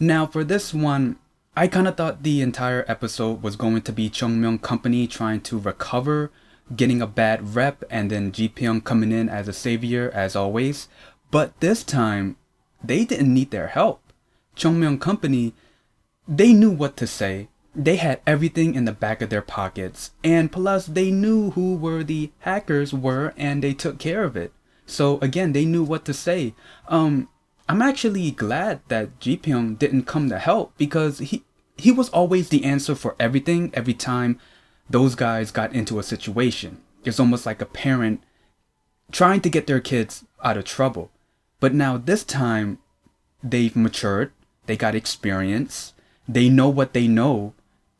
Now for this one, I kind of thought the entire episode was going to be Chungmyung Company trying to recover, getting a bad rep, and then Ji Pyong coming in as a savior as always. But this time, they didn't need their help. Chungmyung Company, they knew what to say. They had everything in the back of their pockets, and plus they knew who were the hackers were, and they took care of it. So again, they knew what to say. I'm actually glad that Ji Pyong didn't come to help because he was always the answer for everything every time those guys got into a situation. It's almost like a parent trying to get their kids out of trouble. But now this time they've matured, they got experience, they know what they know,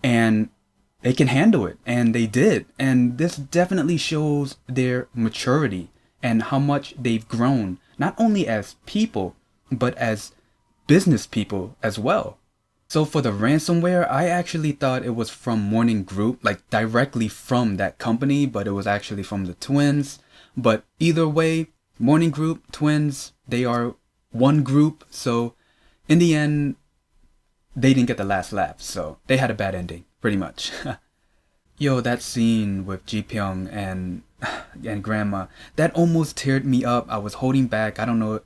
and they can handle it, and they did. And this definitely shows their maturity and how much they've grown, not only as people, but as business people as well. So for the ransomware, I actually thought it was from Morning Group, like directly from that company, but it was actually from the twins. But either way, Morning Group, twins, they are one group. So in the end, they didn't get the last laugh. So they had a bad ending, pretty much. Yo, that scene with Ji Pyong and Grandma, that almost teared me up. I was holding back. I don't know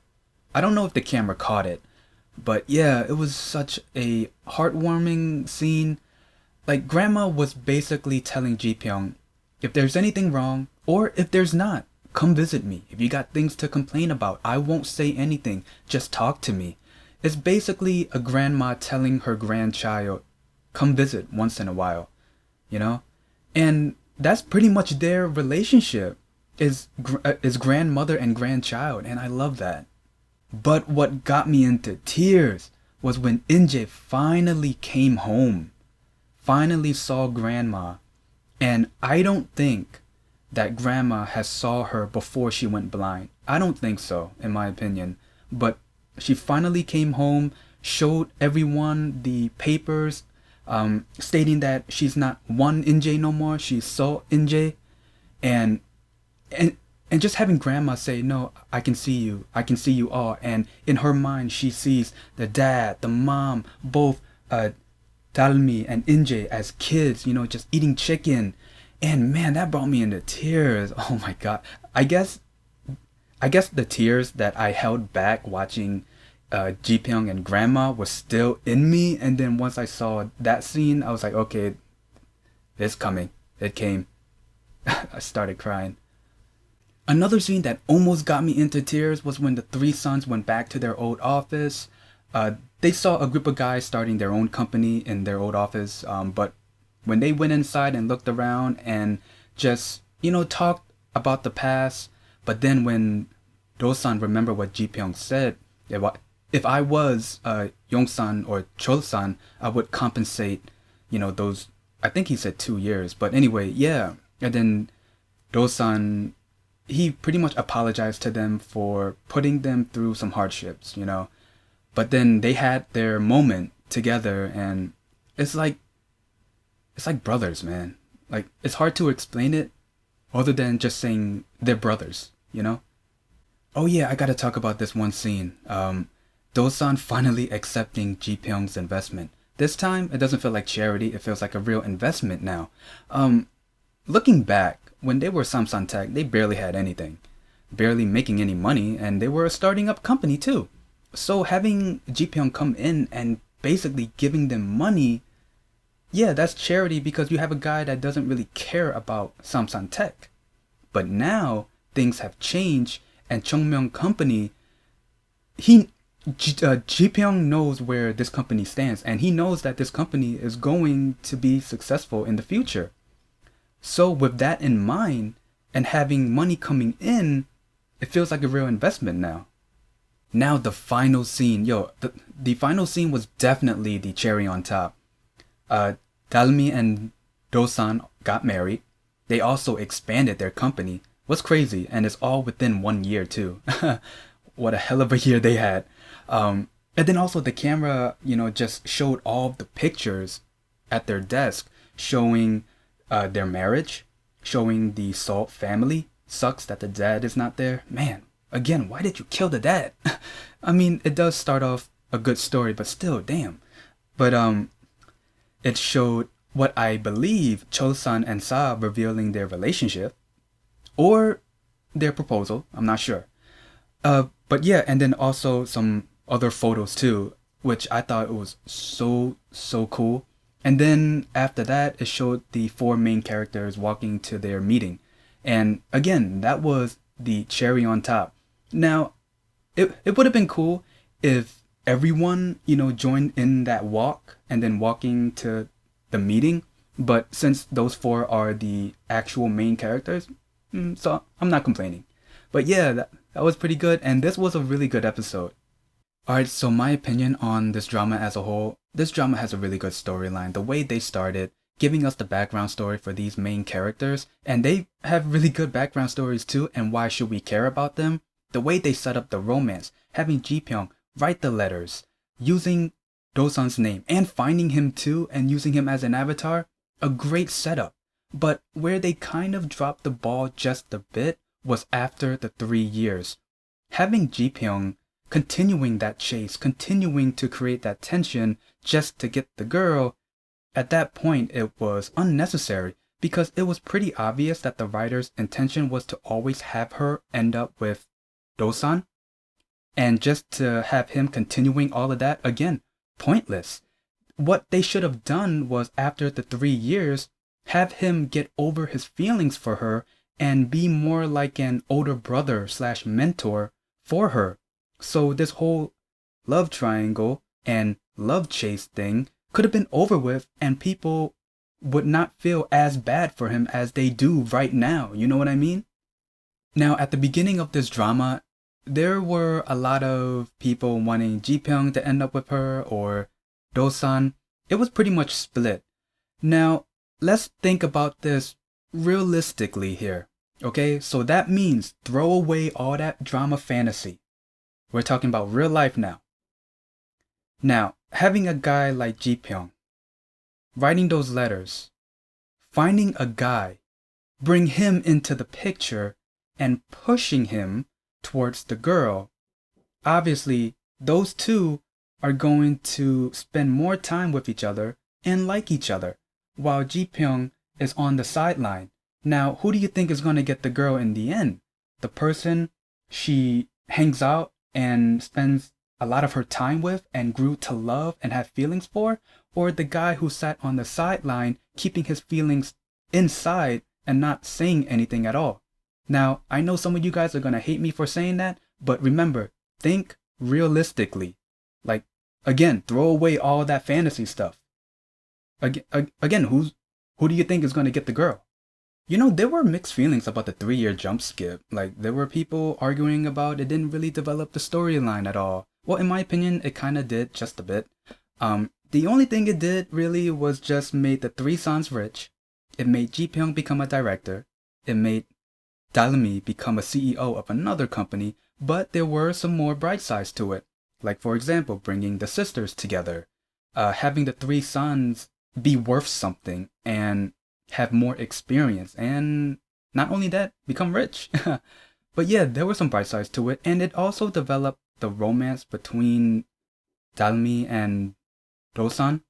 if the camera caught it. But yeah, it was such a heartwarming scene. Like, Grandma was basically telling Ji Pyong, if there's anything wrong, or if there's not, come visit me. If you got things to complain about, I won't say anything. Just talk to me. It's basically a grandma telling her grandchild, come visit once in a while, you know? And that's pretty much their relationship, is grandmother and grandchild, and I love that. But what got me into tears was when Inje finally came home, finally saw Grandma, and I don't think that Grandma has saw her before she went blind. I don't think so, in my opinion. But she finally came home, showed everyone the papers, stating that she's not one Inje no more, she's So Inje, and and just having Grandma say, no, I can see you all. And in her mind, she sees the dad, the mom, both Dalmi and Inje as kids, you know, just eating chicken. And man, that brought me into tears. Oh my God. I guess the tears that I held back watching Ji Pyong and Grandma was still in me. And then once I saw that scene, I was like, okay, it's coming. It came. I started crying. Another scene that almost got me into tears was when the three sons went back to their old office. They saw a group of guys starting their own company in their old office, but when they went inside and looked around and just, you know, talked about the past, but then when Do-san remembered what Ji Pyong said, if I was Yong-san or Chol-san, I would compensate, you know, those, I think he said 2 years, but anyway, yeah. And then Do-san, he pretty much apologized to them for putting them through some hardships, you know. But then they had their moment together, and it's like brothers, man. Like, it's hard to explain it other than just saying they're brothers, you know. Oh yeah, I gotta talk about this one scene. Do-san finally accepting Ji Pyong's investment. This time, it doesn't feel like charity, it feels like a real investment now. Looking back, when they were Samsung Tech, they barely had anything, barely making any money, and they were a starting up company too. So having Ji Pyong come in and basically giving them money, yeah, that's charity because you have a guy that doesn't really care about Samsung Tech. But now things have changed, and Chungmyung Company, Ji Pyong knows where this company stands, and he knows that this company is going to be successful in the future. So with that in mind, and having money coming in, it feels like a real investment now. Now the final scene, the final scene was definitely the cherry on top. Dalmi and Do-san got married. They also expanded their company. What's crazy, and it's all within 1 year too. What a hell of a year they had. And then also the camera, you know, just showed all of the pictures at their desk showing their marriage, showing the Salt family. Sucks that the dad is not there. Man, again, why did you kill the dad? I mean, it does start off a good story, but still, damn. But it showed what I believe Chosun and Sa revealing their relationship or their proposal. I'm not sure. But yeah, and then also some other photos too, which I thought it was so cool. And then after that, it showed the four main characters walking to their meeting. And again, that was the cherry on top. Now, it would have been cool if everyone, joined in that walk and then walking to the meeting. But since those four are the actual main characters, so I'm not complaining. But yeah, that was pretty good, and this was a really good episode. Alright, so my opinion on this drama as a whole, this drama has a really good storyline. The way they started, giving us the background story for these main characters, and they have really good background stories too, and why should we care about them? The way they set up the romance, having Ji-pyong write the letters, using Do-sun's name, and finding him too, and using him as an avatar, a great setup. But where they kind of dropped the ball just a bit was after the 3 years. Having Ji-pyong continuing that chase, continuing to create that tension just to get the girl, at that point it was unnecessary because it was pretty obvious that the writer's intention was to always have her end up with Do-san. And just to have him continuing all of that, again, pointless. What they should have done was after the 3 years, have him get over his feelings for her and be more like an older brother / mentor for her. So this whole love triangle and love chase thing could have been over with and people would not feel as bad for him as they do right now. You know what I mean? Now, at the beginning of this drama, there were a lot of people wanting Ji-pyong to end up with her or Do-san. It was pretty much split. Now, let's think about this realistically here. Okay, so that means throw away all that drama fantasy. We're talking about real life now. Now, having a guy like Ji-pyong, writing those letters, finding a guy, bring him into the picture, and pushing him towards the girl, obviously those two are going to spend more time with each other and like each other, while Ji-pyong is on the sideline. Now, who do you think is going to get the girl in the end? The person she hangs out and spends a lot of her time with and grew to love and have feelings for? Or the guy who sat on the sideline keeping his feelings inside and not saying anything at all? Now, I know some of you guys are going to hate me for saying that, but remember, think realistically. Like, again, throw away all that fantasy stuff. Again, who do you think is going to get the girl? There were mixed feelings about the 3-year jump skip. Like, there were people arguing about it didn't really develop the storyline at all. Well, in my opinion, it kind of did just a bit. The only thing it did really was just made the 3 sons rich. It made Ji-pyong become a director. It made Dalmi become a CEO of another company, but there were some more bright sides to it. Like, for example, bringing the sisters together, having the 3 sons be worth something and have more experience, and not only that, become rich. But yeah, there were some bright sides to it, and it also developed the romance between Dalmi and Do-san.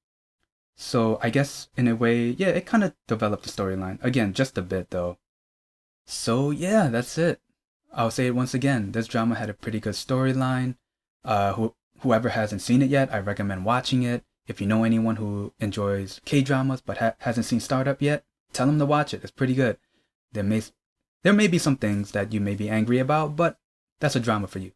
So I guess in a way, yeah, it kind of developed the storyline. Again, just a bit though. So yeah, that's it. I'll say it once again. This drama had a pretty good storyline. Whoever hasn't seen it yet, I recommend watching it. If you know anyone who enjoys K-dramas but hasn't seen Startup yet, tell them to watch it. It's pretty good. There may be some things that you may be angry about, but that's a drama for you.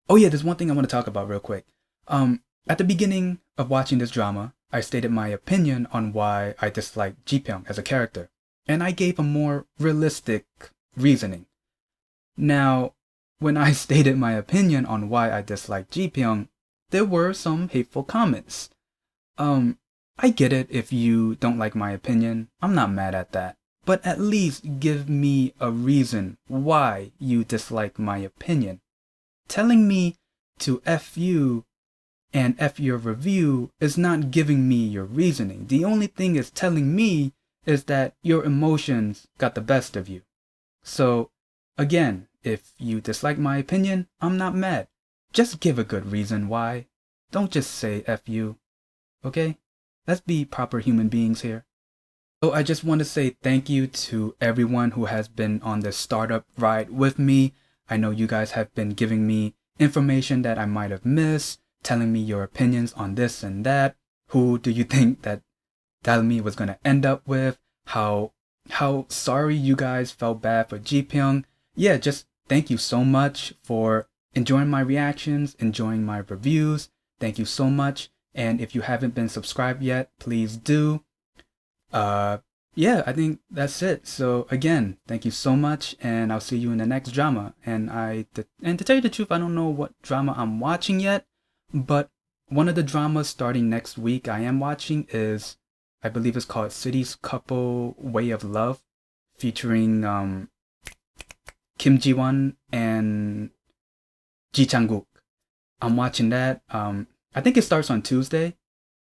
Oh yeah, there's one thing I want to talk about real quick. At the beginning of watching this drama, I stated my opinion on why I dislike Ji-pyong as a character, and I gave a more realistic reasoning. Now, when I stated my opinion on why I dislike Ji-pyong, there were some hateful comments. I get it if you don't like my opinion. I'm not mad at that. But at least give me a reason why you dislike my opinion. Telling me to F you and F your review is not giving me your reasoning. The only thing it's telling me is that your emotions got the best of you. So, again, if you dislike my opinion, I'm not mad. Just give a good reason why. don't just say F you, okay? Let's be proper human beings here. So I just want to say thank you to everyone who has been on this startup ride with me. I know you guys have been giving me information that I might have missed, telling me your opinions on this and that. Who do you think that Dalmi was going to end up with? How sorry you guys felt bad for Ji-pyung. Yeah, just thank you so much for enjoying my reactions, enjoying my reviews. Thank you so much. And if you haven't been subscribed yet, please do. Yeah, I think that's it. So again, thank you so much, and I'll see you in the next drama. And to tell you the truth, I don't know what drama I'm watching yet, but one of the dramas starting next week I am watching is, I believe it's called City's Couple Way of Love, featuring Kim Ji-won and Ji Chang-guk. I'm watching that. I think it starts on Tuesday.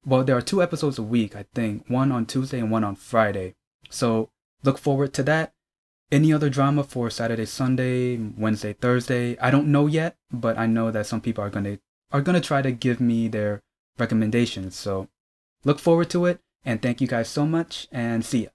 Well, there are 2 episodes a week, I think. One on Tuesday and one on Friday. So look forward to that. Any other drama for Saturday, Sunday, Wednesday, Thursday? I don't know yet, but I know that some people are gonna try to give me their recommendations. So look forward to it, and thank you guys so much, and see ya.